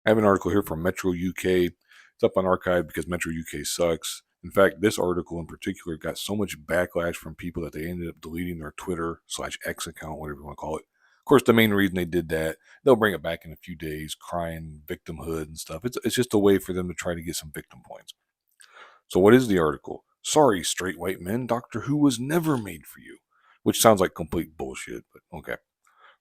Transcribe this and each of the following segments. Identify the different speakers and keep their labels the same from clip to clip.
Speaker 1: I have an article here from MetroUK. It's up on archive because MetroUK sucks. In fact, this article in particular got so much backlash from people that they ended up deleting their Twitter/X account, whatever you want to call it. Of course, the main reason they did that, they'll bring it back in a few days, crying victimhood and stuff. It's just a way for them to try to get some victim points. So, what is the article? Sorry, straight white men, Doctor Who was never made for you. Which sounds like complete bullshit, but okay.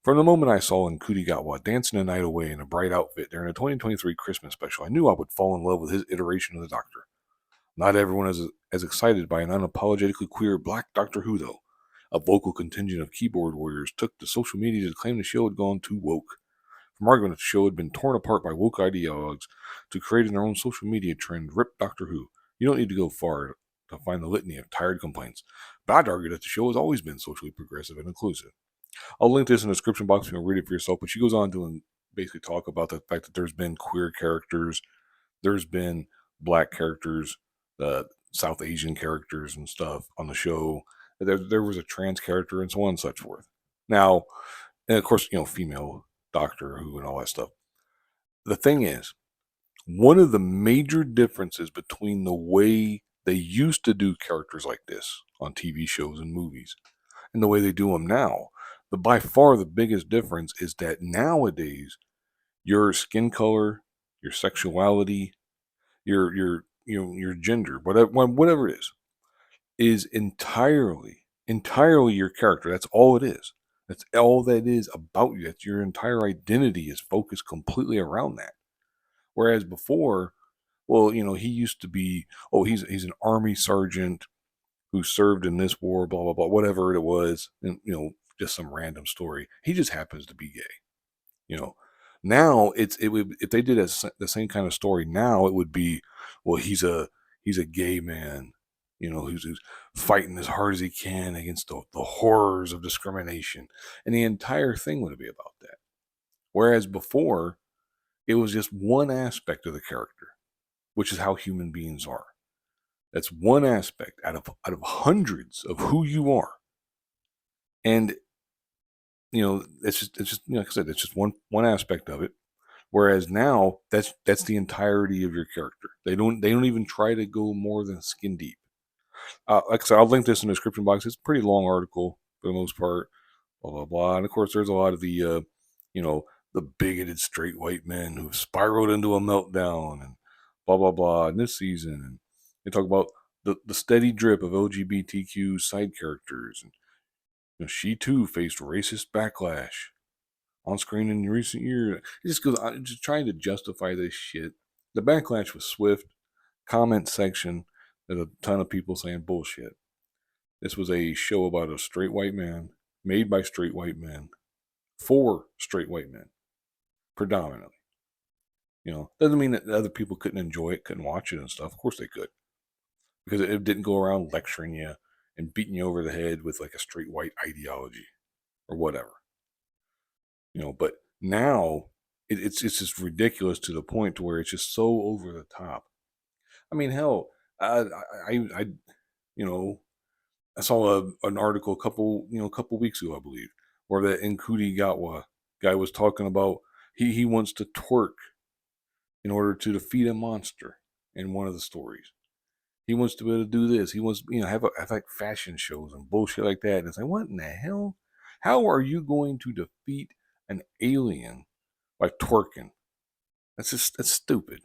Speaker 1: From the moment I saw Nkudigatwa dancing the night away in a bright outfit during a 2023 Christmas special, I knew I would fall in love with his iteration of the Doctor. Not everyone is as excited by an unapologetically queer Black Doctor Who, though. A vocal contingent of keyboard warriors took to social media to claim the show had gone too woke. From arguing that the show had been torn apart by woke ideologues to creating their own social media trend, Rip Doctor Who. You don't need to go far to find the litany of tired complaints. But I'd argue that the show has always been socially progressive and inclusive. I'll link this in the description box if you want to read it for yourself. But she goes on to basically talk about the fact that there's been queer characters, there's been black characters, South Asian characters and stuff on the show. There was a trans character and so on and such forth. Now, and of course, female Doctor Who and all that stuff. The thing is, one of the major differences between the way they used to do characters like this on TV shows and movies and the way they do them now, by far the biggest difference is that nowadays your skin color, your sexuality, your gender, whatever it is entirely your character. That's all it is. That's all that is about you. That's your entire identity is focused completely around that. Whereas before, well, he used to be, oh, he's an army sergeant who served in this war, blah blah blah, whatever it was, and just some random story. He just happens to be gay. You know, now it would, if they did the same kind of story now, it would be, well, he's a gay man, who's fighting as hard as he can against the horrors of discrimination, and the entire thing would be about that. Whereas before, it was just one aspect of the character, which is how human beings are. That's one aspect out of hundreds of who you are, and it's just like I said, it's just one aspect of it. Whereas now, that's the entirety of your character. They don't even try to go more than skin deep. Like I said, I'll link this in the description box. It's a pretty long article for the most part. Blah blah blah. And of course, there's a lot of you know, the bigoted straight white men who spiraled into a meltdown and blah blah blah. In this season, and they talk about the steady drip of LGBTQ side characters, and she too faced racist backlash on screen in recent years. It just goes on, just trying to justify this shit. The backlash was swift. Comment section, there's a ton of people saying bullshit. This was a show about a straight white man, made by straight white men, for straight white men, predominantly. Doesn't mean that other people couldn't enjoy it, couldn't watch it and stuff. Of course they could, because it didn't go around lecturing you and beating you over the head with like a straight white ideology or whatever. But now it's just ridiculous to the point to where it's just so over the top. I mean, hell, I you know I saw an article a couple weeks ago, I believe, where that Nkudi Gatwa guy was talking about he wants to twerk in order to defeat a monster in one of the stories. He wants to be able to do this. He wants have like fashion shows and bullshit like that. And it's like, what in the hell? How are you going to defeat an alien by twerking? That's stupid.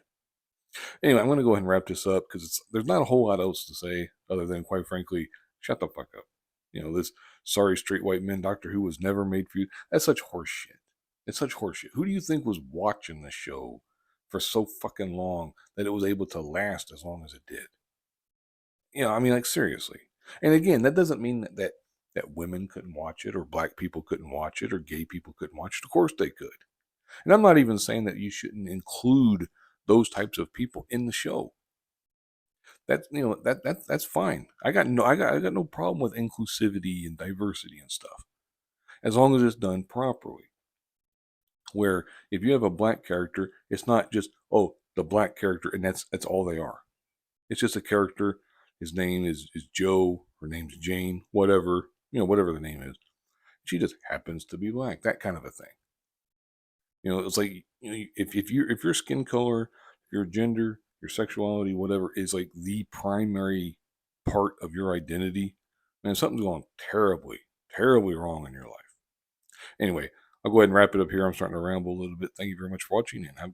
Speaker 1: Anyway, I'm going to go ahead and wrap this up because there's not a whole lot else to say other than, quite frankly, shut the fuck up. This sorry straight white men Doctor Who was never made for you. That's such horseshit. It's such horseshit. Who do you think was watching the show for so fucking long that it was able to last as long as it did? I mean, like, seriously. And again, that doesn't mean that women couldn't watch it, or black people couldn't watch it, or gay people couldn't watch it. Of course they could. And I'm not even saying that you shouldn't include those types of people in the show. That's fine. I got no problem with inclusivity and diversity and stuff, as long as it's done properly. Where if you have a black character, it's not just, oh, the black character and that's all they are. It's just a character. His name is Joe. Her name's Jane. Whatever the name is. She just happens to be black. That kind of a thing. It's like, if your skin color, your gender, your sexuality, whatever, is like the primary part of your identity, man, something's going terribly, terribly wrong in your life. Anyway, I'll go ahead and wrap it up here. I'm starting to ramble a little bit. Thank you very much for watching, and have